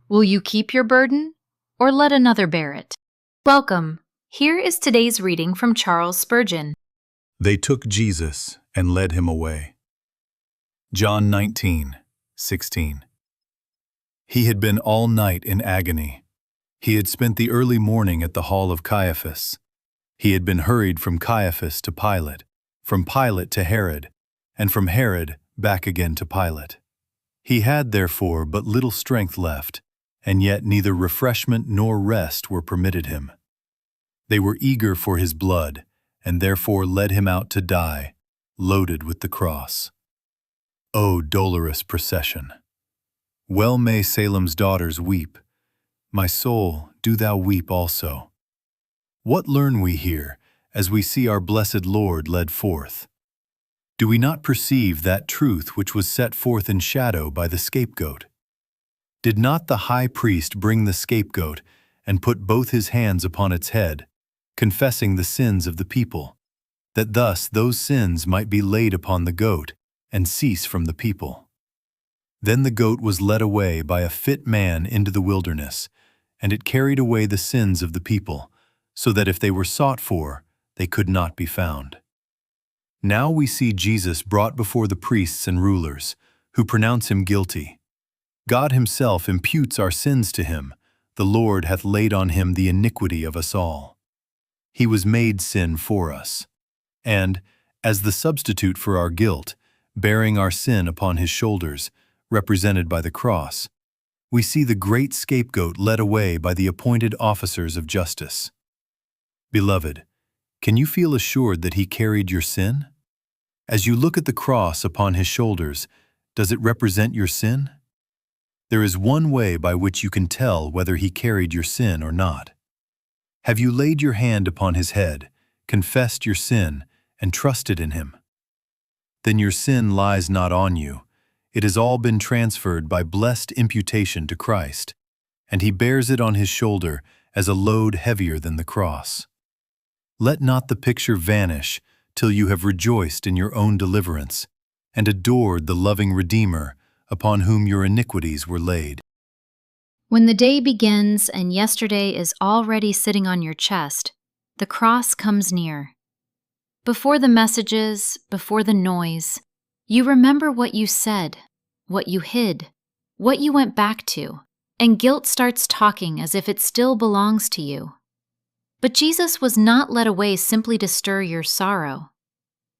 Will you keep your burden, or let another bear it? Welcome. Here is today's reading from Charles Spurgeon. They took Jesus and led him away. John 19:16. He had been all night in agony. He had spent the early morning at the hall of Caiaphas. He had been hurried from Caiaphas to Pilate, from Pilate to Herod, and from Herod back again to Pilate. He had, therefore, but little strength left, and yet neither refreshment nor rest were permitted him. They were eager for his blood, and therefore led him out to die, loaded with the cross. O dolorous procession! Well may Salem's daughters weep. My soul, do thou weep also. What learn we here, as we see our blessed Lord led forth? Do we not perceive that truth which was set forth in shadow by the scapegoat? Did not the high priest bring the scapegoat and put both his hands upon its head, confessing the sins of the people, that thus those sins might be laid upon the goat and cease from the people? Then the goat was led away by a fit man into the wilderness, and it carried away the sins of the people, so that if they were sought for, they could not be found. Now we see Jesus brought before the priests and rulers, who pronounce him guilty. God himself imputes our sins to him. The Lord hath laid on him the iniquity of us all. He was made sin for us, and, as the substitute for our guilt, bearing our sin upon his shoulders, represented by the cross, we see the great scapegoat led away by the appointed officers of justice. Beloved, can you feel assured that he carried your sin? As you look at the cross upon his shoulders, does it represent your sin? There is one way by which you can tell whether he carried your sin or not. Have you laid your hand upon his head, confessed your sin, and trusted in him? Then your sin lies not on you. It has all been transferred by blessed imputation to Christ, and he bears it on his shoulder as a load heavier than the cross. Let not the picture vanish till you have rejoiced in your own deliverance and adored the loving Redeemer upon whom your iniquities were laid. When the day begins and yesterday is already sitting on your chest, the cross comes near. Before the messages, before the noise, you remember what you said, what you hid, what you went back to, and guilt starts talking as if it still belongs to you. But Jesus was not led away simply to stir your sorrow.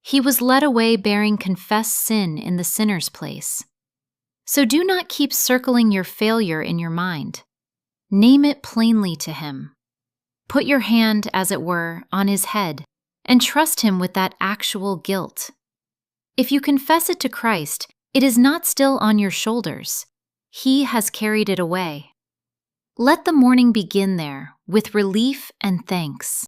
He was led away bearing confessed sin in the sinner's place. So do not keep circling your failure in your mind. Name it plainly to him. Put your hand, as it were, on his head, and trust him with that actual guilt. If you confess it to Christ, it is not still on your shoulders. He has carried it away. Let the morning begin there, with relief and thanks.